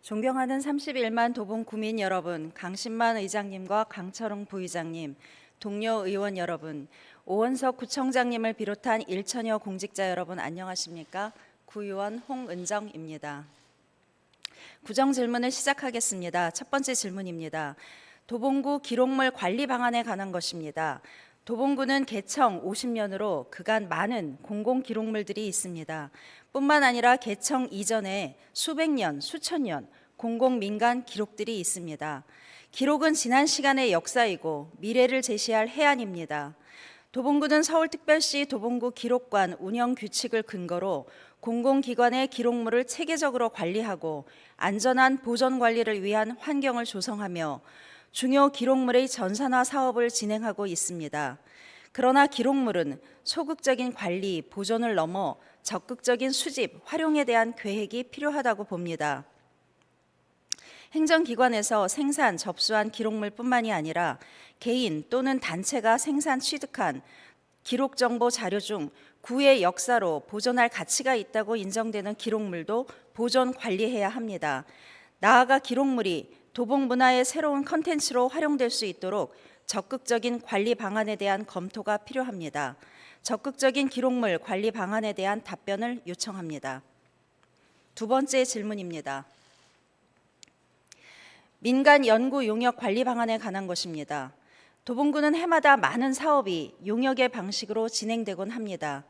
존경하는 31만 도봉 구민 여러분, 강신만 의장님과 강철웅 부의장님, 동료 의원 여러분, 오원석 구청장님을 비롯한 1천여 공직자 여러분 안녕하십니까? 구의원 홍은정입니다. 구정 질문을 시작하겠습니다. 첫 번째 질문입니다. 도봉구 기록물 관리 방안에 관한 것입니다. 도봉구는 개청 50년으로 그간 많은 공공 기록물들이 있습니다. 뿐만 아니라 개청 이전에 수백 년, 수천 년 공공 민간 기록들이 있습니다. 기록은 지난 시간의 역사이고 미래를 제시할 해안입니다. 도봉구는 서울특별시 도봉구 기록관 운영 규칙을 근거로 공공기관의 기록물을 체계적으로 관리하고 안전한 보존 관리를 위한 환경을 조성하며 중요 기록물의 전산화 사업을 진행하고 있습니다. 그러나 기록물은 소극적인 관리, 보존을 넘어 적극적인 수집, 활용에 대한 계획이 필요하다고 봅니다. 행정기관에서 생산, 접수한 기록물뿐만이 아니라 개인 또는 단체가 생산, 취득한 기록정보 자료 중 구의 역사로 보존할 가치가 있다고 인정되는 기록물도 보존 관리해야 합니다. 나아가 기록물이 도봉 문화의 새로운 컨텐츠로 활용될 수 있도록 적극적인 관리 방안에 대한 검토가 필요합니다. 적극적인 기록물 관리 방안에 대한 답변을 요청합니다. 두 번째 질문입니다. 민간 연구 용역 관리 방안에 관한 것입니다. 도봉구는 해마다 많은 사업이 용역의 방식으로 진행되곤 합니다.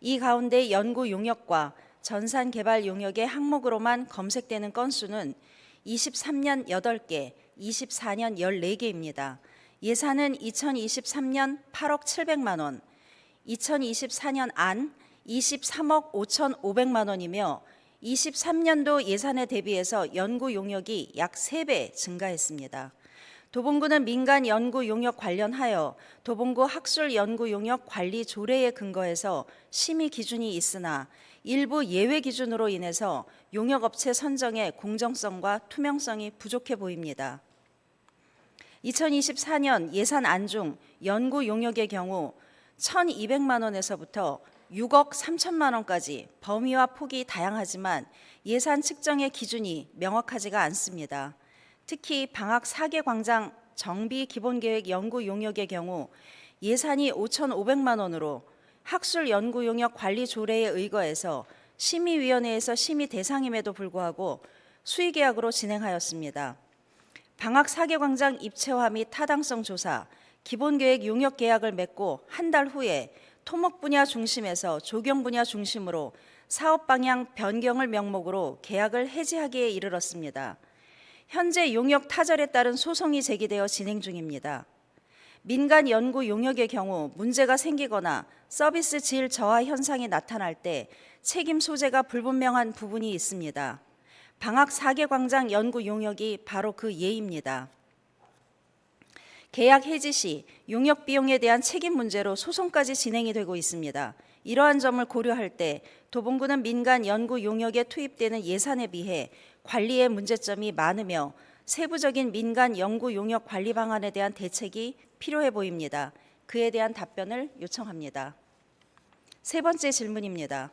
이 가운데 연구 용역과 전산 개발 용역의 항목으로만 검색되는 건수는 23년 8개, 24년 14개입니다. 예산은 2023년 8억 700만 원, 2024년 안 23억 5,500만 원이며 23년도 예산에 대비해서 연구 용역이 약 3배 증가했습니다. 도봉구는 민간 연구 용역 관련하여 도봉구 학술 연구 용역 관리 조례에 근거해서 심의 기준이 있으나 일부 예외 기준으로 인해서 용역업체 선정의 공정성과 투명성이 부족해 보입니다. 2024년 예산안 중 연구 용역의 경우 1,200만 원에서부터 6억 3천만 원까지 범위와 폭이 다양하지만 예산 측정의 기준이 명확하지가 않습니다. 특히 방학 4개 광장 정비 기본계획 연구 용역의 경우 예산이 5,500만 원으로 학술 연구 용역 관리 조례에 의거해서 심의위원회에서 심의 대상임에도 불구하고 수의계약으로 진행하였습니다. 방학 4개 광장 입체화 및 타당성 조사, 기본계획 용역 계약을 맺고 한 달 후에 토목 분야 중심에서 조경 분야 중심으로 사업 방향 변경을 명목으로 계약을 해지하기에 이르렀습니다. 현재 용역 타절에 따른 소송이 제기되어 진행 중입니다. 민간 연구 용역의 경우 문제가 생기거나 서비스 질 저하 현상이 나타날 때 책임 소재가 불분명한 부분이 있습니다. 방학 4개 광장 연구 용역이 바로 그 예입니다. 계약 해지 시 용역 비용에 대한 책임 문제로 소송까지 진행이 되고 있습니다. 이러한 점을 고려할 때 도봉구는 민간 연구 용역에 투입되는 예산에 비해 관리에 문제점이 많으며 세부적인 민간 연구 용역 관리 방안에 대한 대책이 필요해 보입니다. 그에 대한 답변을 요청합니다. 세 번째 질문입니다.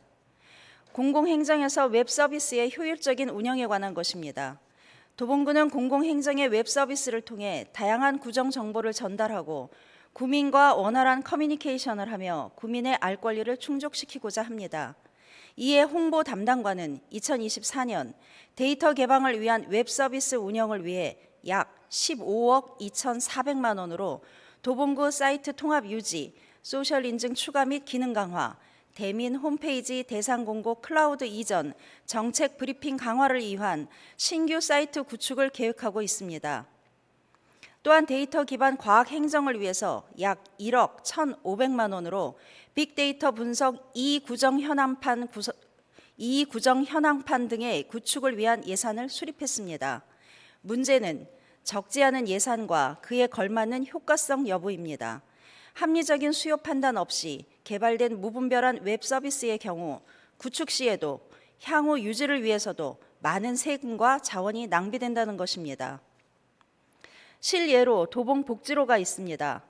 공공행정에서 웹 서비스의 효율적인 운영에 관한 것입니다. 도봉구는 공공행정의 웹 서비스를 통해 다양한 구정 정보를 전달하고 구민과 원활한 커뮤니케이션을 하며 구민의 알 권리를 충족시키고자 합니다. 이에 홍보 담당관은 2024년 데이터 개방을 위한 웹 서비스 운영을 위해 약 15억 2,400만 원으로 도봉구 사이트 통합 유지, 소셜 인증 추가 및 기능 강화, 대민 홈페이지 대상 공고 클라우드 이전, 정책 브리핑 강화를 위한 신규 사이트 구축을 계획하고 있습니다. 또한 데이터 기반 과학 행정을 위해서 약 1억 1,500만 원으로 빅데이터 분석 이구정 현황판 등의 구축을 위한 예산을 수립했습니다. 문제는 적지 않은 예산과 그에 걸맞는 효과성 여부입니다. 합리적인 수요 판단 없이 개발된 무분별한 웹 서비스의 경우 구축 시에도 향후 유지를 위해서도 많은 세금과 자원이 낭비된다는 것입니다. 실예로 도봉 복지로가 있습니다.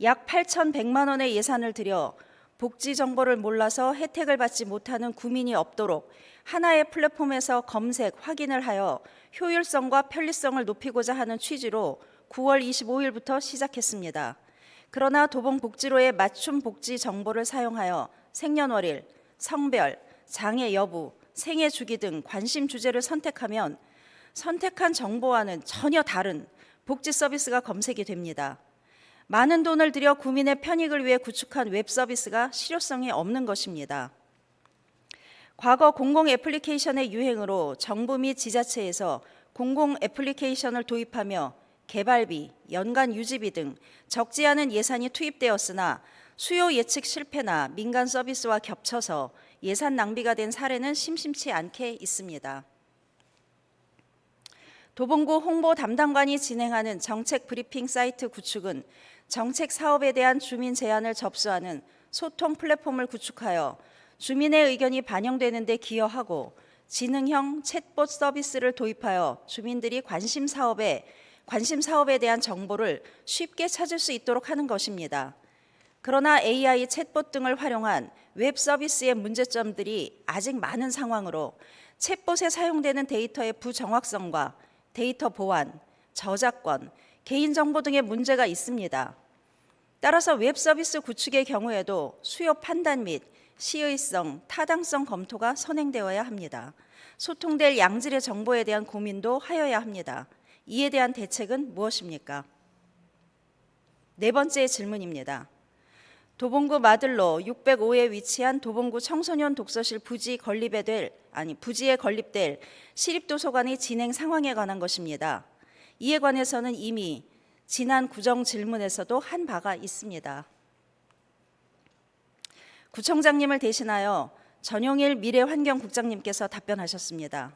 약 8,100만 원의 예산을 들여 복지 정보를 몰라서 혜택을 받지 못하는 구민이 없도록 하나의 플랫폼에서 검색, 확인을 하여 효율성과 편리성을 높이고자 하는 취지로 9월 25일부터 시작했습니다. 그러나 도봉복지로의 맞춤 복지 정보를 사용하여 생년월일, 성별, 장애 여부, 생애 주기 등 관심 주제를 선택하면 선택한 정보와는 전혀 다른 복지 서비스가 검색이 됩니다. 많은 돈을 들여 구민의 편익을 위해 구축한 웹 서비스가 실효성이 없는 것입니다. 과거 공공 애플리케이션의 유행으로 정부 및 지자체에서 공공 애플리케이션을 도입하며 개발비, 연간 유지비 등 적지 않은 예산이 투입되었으나 수요 예측 실패나 민간 서비스와 겹쳐서 예산 낭비가 된 사례는 심심치 않게 있습니다. 도봉구 홍보 담당관이 진행하는 정책 브리핑 사이트 구축은 정책 사업에 대한 주민 제안을 접수하는 소통 플랫폼을 구축하여 주민의 의견이 반영되는 데 기여하고 지능형 챗봇 서비스를 도입하여 주민들이 관심 사업에 대한 정보를 쉽게 찾을 수 있도록 하는 것입니다. 그러나 AI 챗봇 등을 활용한 웹 서비스의 문제점들이 아직 많은 상황으로 챗봇에 사용되는 데이터의 부정확성과 데이터 보안, 저작권, 개인정보 등의 문제가 있습니다. 따라서 웹 서비스 구축의 경우에도 수요 판단 및 시의성, 타당성 검토가 선행되어야 합니다. 소통될 양질의 정보에 대한 고민도 하여야 합니다. 이에 대한 대책은 무엇입니까? 네 번째 질문입니다. 도봉구 마들로 605에 위치한 도봉구 청소년 독서실 부지에 건립될 시립도서관의 진행 상황에 관한 것입니다. 이에 관해서는 이미 지난 구정 질문에서도 한 바가 있습니다. 구청장님을 대신하여 전용일 미래환경국장님께서 답변하셨습니다.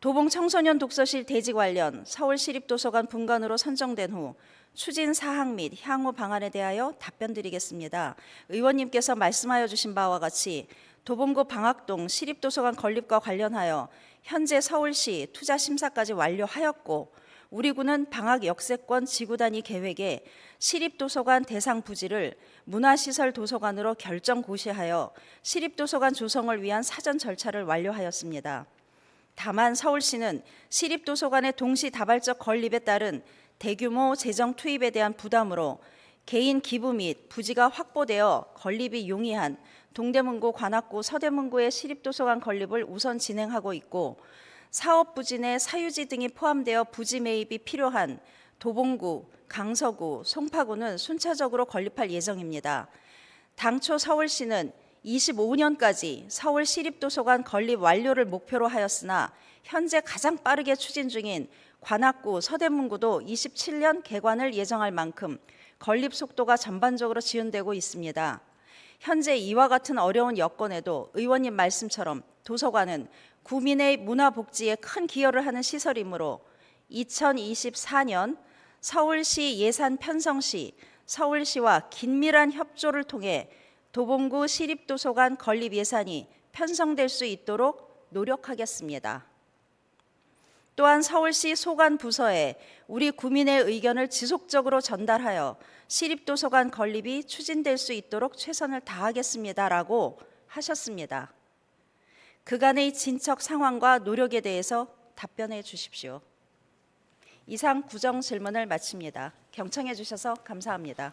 도봉 청소년 독서실 대지 관련 서울시립도서관 분관으로 선정된 후 추진 사항 및 향후 방안에 대하여 답변드리겠습니다. 의원님께서 말씀하여 주신 바와 같이 도봉구 방학동 시립도서관 건립과 관련하여 현재 서울시 투자 심사까지 완료하였고 우리 구는 방학 역세권 지구단위 계획에 시립도서관 대상 부지를 문화시설 도서관으로 결정 고시하여 시립도서관 조성을 위한 사전 절차를 완료하였습니다. 다만 서울시는 시립도서관의 동시다발적 건립에 따른 대규모 재정 투입에 대한 부담으로 개인 기부 및 부지가 확보되어 건립이 용이한 동대문구, 관악구, 서대문구의 시립도서관 건립을 우선 진행하고 있고 사업 부지 내 사유지 등이 포함되어 부지 매입이 필요한 도봉구, 강서구, 송파구는 순차적으로 건립할 예정입니다. 당초 서울시는 25년까지 서울 시립도서관 건립 완료를 목표로 하였으나 현재 가장 빠르게 추진 중인 관악구, 서대문구도 27년 개관을 예정할 만큼 건립 속도가 전반적으로 지연되고 있습니다. 현재 이와 같은 어려운 여건에도 의원님 말씀처럼 도서관은 구민의 문화복지에 큰 기여를 하는 시설이므로 2024년 서울시 예산 편성 시 서울시와 긴밀한 협조를 통해 도봉구 시립도서관 건립 예산이 편성될 수 있도록 노력하겠습니다. 또한 서울시 소관 부서에 우리 구민의 의견을 지속적으로 전달하여 시립도서관 건립이 추진될 수 있도록 최선을 다하겠습니다라고 하셨습니다. 그간의 진척 상황과 노력에 대해서 답변해 주십시오. 이상 구정 질문을 마칩니다. 경청해 주셔서 감사합니다.